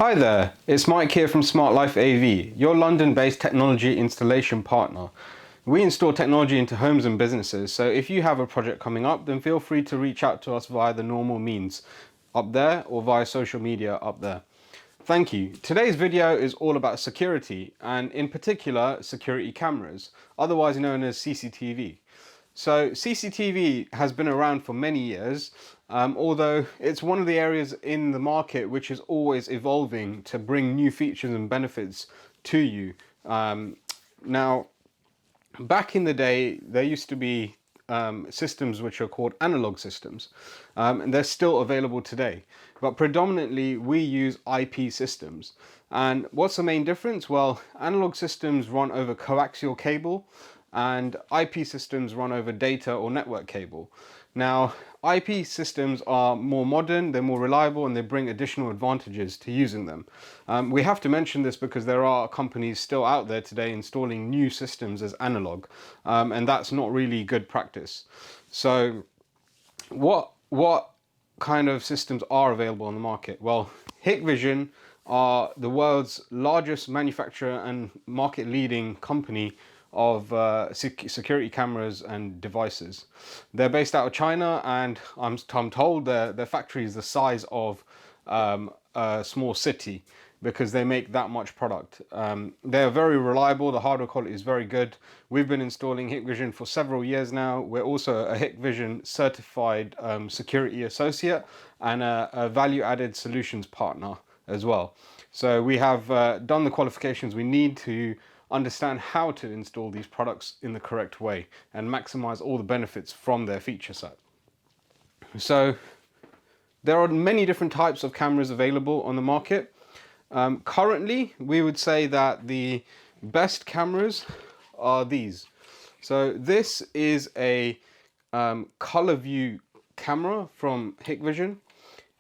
Hi there, it's Mike here from Smart Life AV, your London-based technology installation partner. We install technology into homes and businesses, so if you have a project coming up, then feel free to reach out to us via the normal means up there or via social media up there. Thank you. Today's video is all about security, and in particular security cameras, otherwise known as CCTV. So CCTV has been around for many years, although it's one of the areas in the market which is always evolving to bring new features and benefits to you. Now, back in the day, there used to be systems which are called analog systems, and they're still available today. But predominantly, we use IP systems. And what's the main difference? Well, analog systems run over coaxial cable, and IP systems run over data or network cable. Now, IP systems are more modern, they're more reliable, and they bring additional advantages to using them. We have to mention this because there are companies still out there today installing new systems as analog, and that's not really good practice. So what kind of systems are available on the market? Well, Hikvision are the world's largest manufacturer and market leading company of security cameras and devices. They're based out of China, and I'm told their factory is the size of a small city because they make that much product. They're very reliable, the hardware quality is very good. We've been installing Hikvision for several years now. We're also a Hikvision certified security associate and a value-added solutions partner as well. So we have done the qualifications we need to understand how to install these products in the correct way and maximize all the benefits from their feature set. So there are many different types of cameras available on the market. Currently, we would say that the best cameras are these. So this is a color view camera from Hikvision.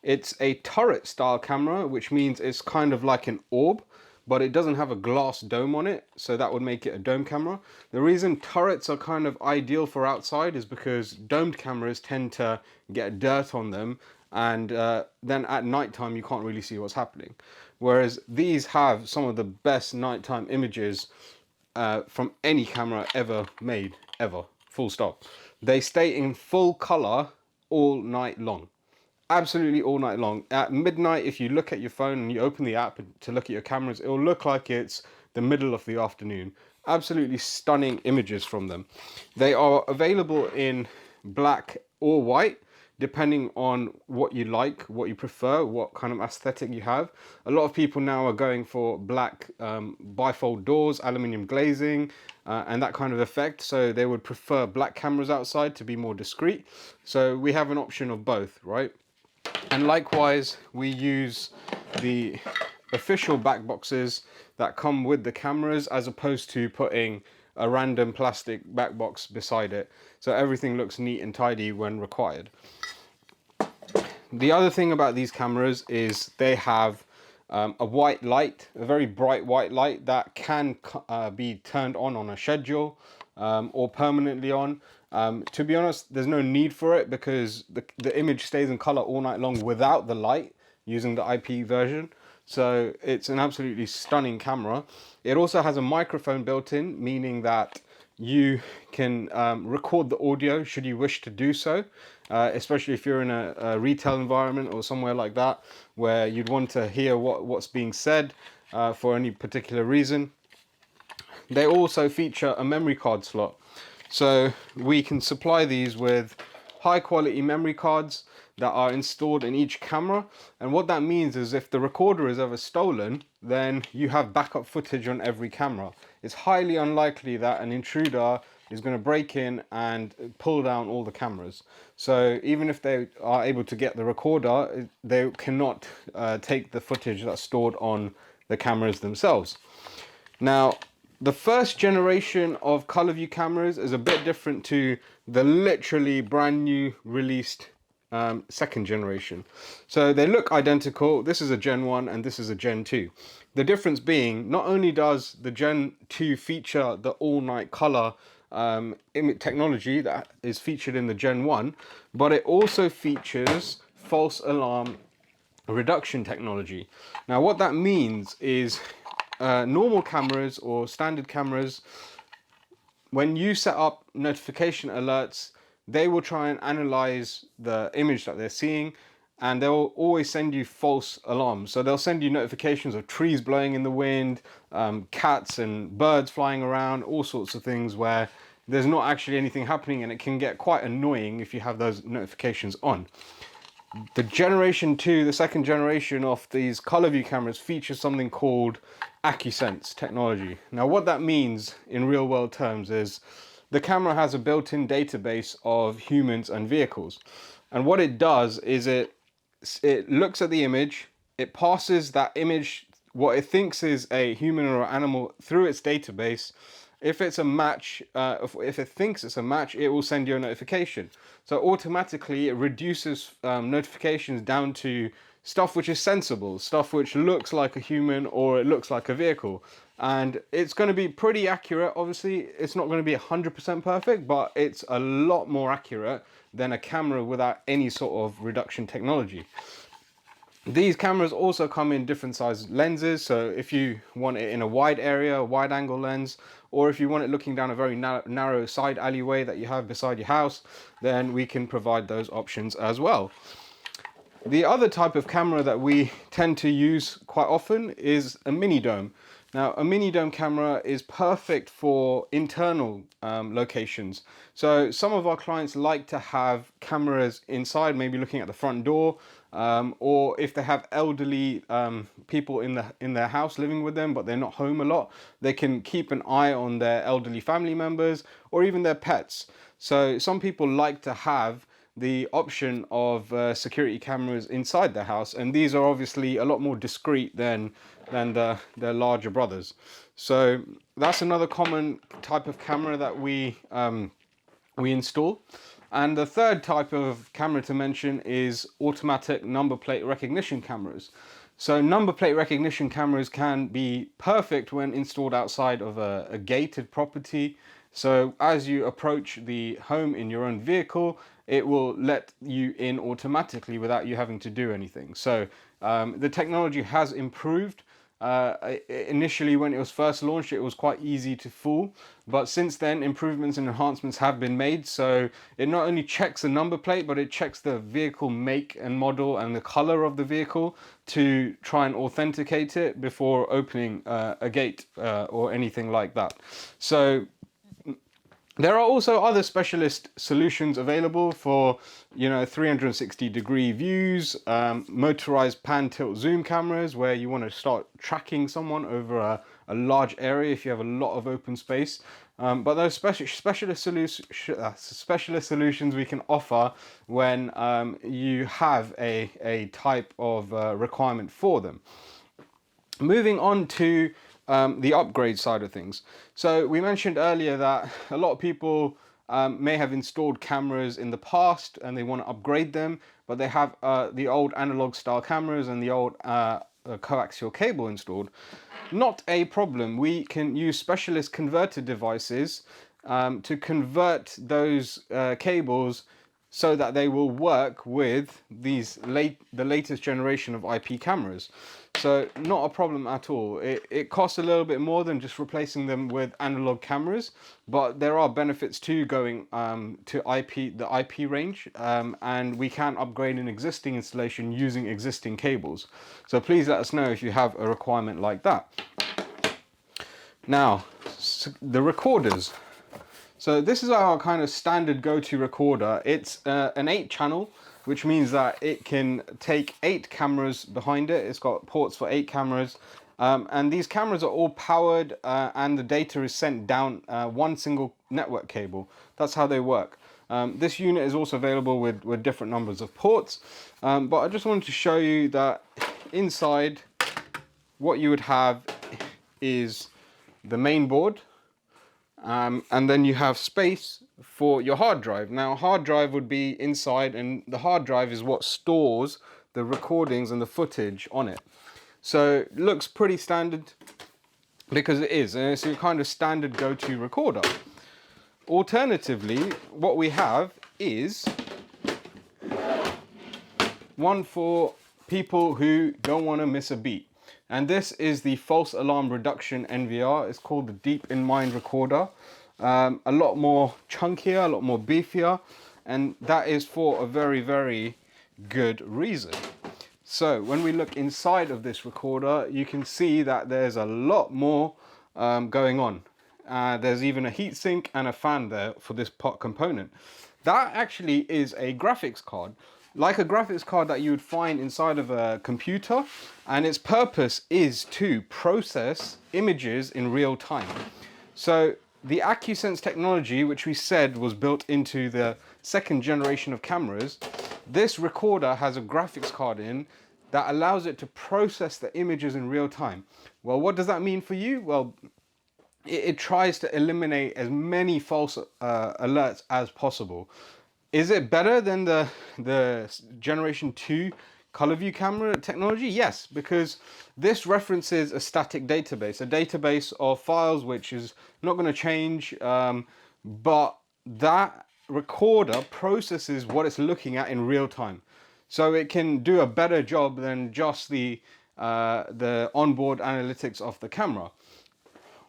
It's a turret style camera, which means it's kind of like an orb, but it doesn't have a glass dome on it, so that would make it a dome camera. The reason turrets are kind of ideal for outside is because domed cameras tend to get dirt on them, and then at nighttime you can't really see what's happening. Whereas these have some of the best nighttime images from any camera ever made, ever, full stop. They stay in full color all night long. Absolutely all night long. At midnight, if you look at your phone and you open the app to look at your cameras, it will look like it's the middle of the afternoon. Absolutely stunning images from them. They are available in black or white, depending on what you like, what you prefer, what kind of aesthetic you have. A lot of people now are going for black bifold doors, aluminium glazing, and that kind of effect. So they would prefer black cameras outside to be more discreet. So we have an option of both, right? And likewise, we use the official back boxes that come with the cameras as opposed to putting a random plastic back box beside it. So everything looks neat and tidy when required. The other thing about these cameras is they have a white light, a very bright white light that can be turned on a schedule or permanently on. To be honest, there's no need for it because the image stays in color all night long without the light using the IP version. So it's an absolutely stunning camera. It also has a microphone built in, meaning that you can record the audio should you wish to do so, especially if you're in a retail environment or somewhere like that where you'd want to hear what's being said for any particular reason. They also feature a memory card slot. So we can supply these with high quality memory cards that are installed in each camera. And what that means is if the recorder is ever stolen, then you have backup footage on every camera. It's highly unlikely that an intruder is going to break in and pull down all the cameras. So even if they are able to get the recorder, they cannot take the footage that's stored on the cameras themselves. Now, the first generation of color view cameras is a bit different to the literally brand new released second generation. So they look identical. This is a Gen 1 and this is a Gen 2. The difference being, not only does the Gen 2 feature the all-night color technology that is featured in the Gen 1, but it also features false alarm reduction technology. Now what that means is normal cameras or standard cameras, when you set up notification alerts, they will try and analyze the image that they're seeing, and they'll always send you false alarms. So they'll send you notifications of trees blowing in the wind, cats and birds flying around, all sorts of things where there's not actually anything happening, and it can get quite annoying if you have those notifications on. The generation 2, the second generation of these color view cameras, features something called Acusense Technology. Now what that means in real world terms is the camera has a built-in database of humans and vehicles. And what it does is it looks at the image, it passes that image, what it thinks is a human or animal, through its database. If it's a match, if it thinks it's a match, it will send you a notification. So automatically it reduces notifications down to stuff which is sensible, stuff which looks like a human or it looks like a vehicle. And it's going to be pretty accurate. Obviously, it's not going to be 100% perfect, but it's a lot more accurate than a camera without any sort of reduction technology. These cameras also come in different size lenses, so if you want it in a wide area, a wide angle lens, or if you want it looking down a very narrow side alleyway that you have beside your house, then we can provide those options as well. The other type of camera that we tend to use quite often is a mini dome. Now, a mini dome camera is perfect for internal locations. So some of our clients like to have cameras inside, maybe looking at the front door, or if they have elderly people in their house living with them, but they're not home a lot, they can keep an eye on their elderly family members or even their pets. So some people like to have the option of security cameras inside their house, and these are obviously a lot more discreet than their larger brothers. So that's another common type of camera that we install. And the third type of camera to mention is automatic number plate recognition cameras. So number plate recognition cameras can be perfect when installed outside of a gated property. So as you approach the home in your own vehicle, it will let you in automatically without you having to do anything. So the technology has improved. Initially, when it was first launched, it was quite easy to fool, but since then improvements and enhancements have been made. So it not only checks the number plate, but it checks the vehicle make and model and the color of the vehicle to try and authenticate it before opening a gate or anything like that. So there are also other specialist solutions available for, 360-degree views, motorized pan, tilt, zoom cameras, where you want to start tracking someone over a large area if you have a lot of open space. But those specialist solutions we can offer when you have a type of requirement for them. Moving on to the upgrade side of things. So we mentioned earlier that a lot of people may have installed cameras in the past and they want to upgrade them, but they have the old analog style cameras and the old coaxial cable installed. Not a problem. We can use specialist converter devices to convert those cables so that they will work with the latest generation of IP cameras. So not a problem at all. It costs a little bit more than just replacing them with analog cameras, but there are benefits to going to the IP range, and we can upgrade an existing installation using existing cables. So please let us know if you have a requirement like that. Now, the recorders. So this is our kind of standard go-to recorder. It's an 8-channel, which means that it can take 8 cameras behind it. It's got ports for 8 cameras. And these cameras are all powered and the data is sent down one single network cable. That's how they work. This unit is also available with different numbers of ports. But I just wanted to show you that inside what you would have is the main board. And then you have space for your hard drive. Now, hard drive would be inside, and the hard drive is what stores the recordings and the footage on it. So it looks pretty standard because it is, and it's a kind of standard go-to recorder. Alternatively, what we have is one for people who don't want to miss a beat. And this is the false alarm reduction NVR. It's called the Deep in Mind recorder. A lot more chunkier, a lot more beefier, and that is for a very, very good reason. So when we look inside of this recorder, you can see that there's a lot more going on. There's even a heatsink and a fan there for this part component. That actually is a graphics card, like a graphics card that you would find inside of a computer, and its purpose is to process images in real time. So the Acusense technology, which we said was built into the second generation of cameras, this recorder has a graphics card in that allows it to process the images in real time. Well, what does that mean for you? Well, it tries to eliminate as many false alerts as possible. Is it better than the Generation 2 color view camera technology? Yes, because this references a static database, a database of files which is not going to change, but that recorder processes what it's looking at in real time. So it can do a better job than just the onboard analytics of the camera.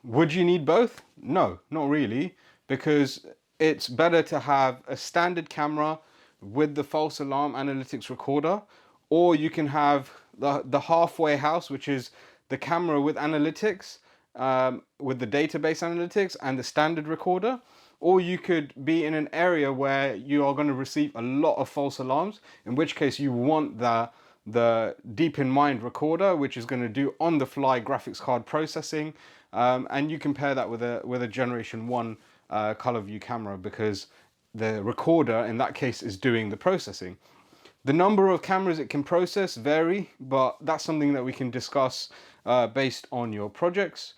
Would you need both? No, not really, because it's better to have a standard camera with the false alarm analytics recorder, or you can have the halfway house, which is the camera with analytics, with the database analytics and the standard recorder. Or you could be in an area where you are going to receive a lot of false alarms, in which case you want the Deep in Mind recorder, which is going to do on the fly graphics card processing, and you compare that with a Generation 1 color view camera, because the recorder in that case is doing the processing. The number of cameras it can process vary, but that's something that we can discuss based on your projects.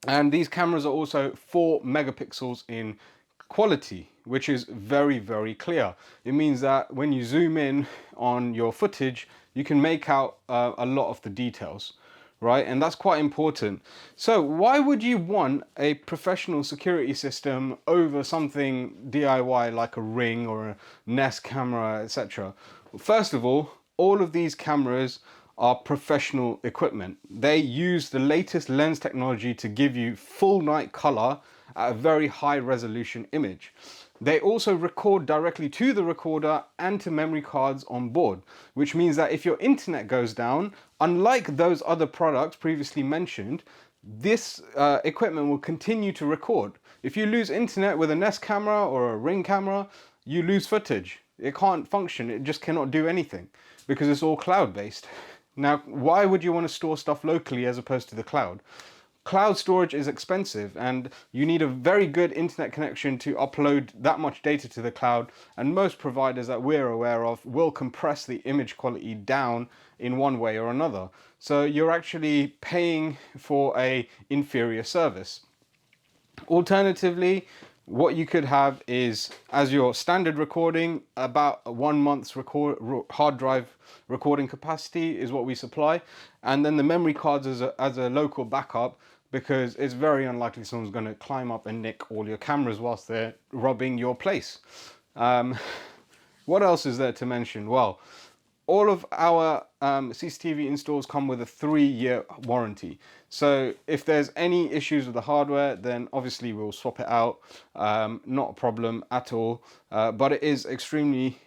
And these cameras are also 4 megapixels in quality, which is very, very clear. It means that when you zoom in on your footage, you can make out a lot of the details, right? And that's quite important. So why would you want a professional security system over something DIY like a Ring or a Nest camera, etc.? First of all of these cameras are professional equipment. They use the latest lens technology to give you full night color at a very high resolution image. They also record directly to the recorder and to memory cards on board, which means that if your internet goes down, unlike those other products previously mentioned, this equipment will continue to record. If you lose internet with a Nest camera or a Ring camera, you lose footage. It can't function, it just cannot do anything because it's all cloud-based. Now, why would you want to store stuff locally as opposed to the cloud? Cloud storage is expensive and you need a very good internet connection to upload that much data to the cloud, and most providers that we're aware of will compress the image quality down in one way or another. So you're actually paying for an inferior service. Alternatively, what you could have is, as your standard recording, about a 1 month's hard drive recording capacity is what we supply, and then the memory cards as a local backup, because it's very unlikely someone's going to climb up and nick all your cameras whilst they're robbing your place. What else is there to mention? Well, all of our CCTV installs come with a 3-year warranty. So if there's any issues with the hardware, then obviously we'll swap it out. Not a problem at all. But it is extremely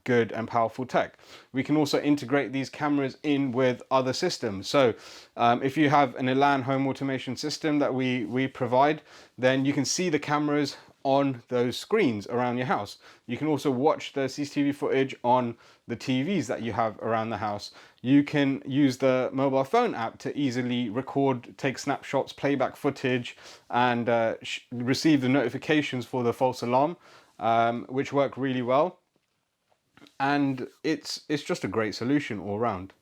good and powerful tech. We can also integrate these cameras in with other systems. So if you have an Elan home automation system that we provide, then you can see the cameras on those screens around your house. You can also watch the CCTV footage on the TVs that you have around the house. You can use the mobile phone app to easily record, take snapshots, playback footage, and receive the notifications for the false alarm, which work really well. And it's just a great solution all around.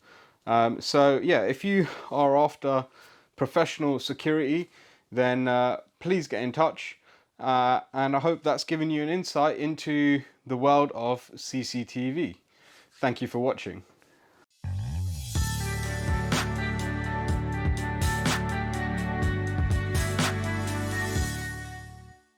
So yeah, if you are after professional security, then please get in touch. And I hope that's given you an insight into the world of CCTV. Thank you for watching.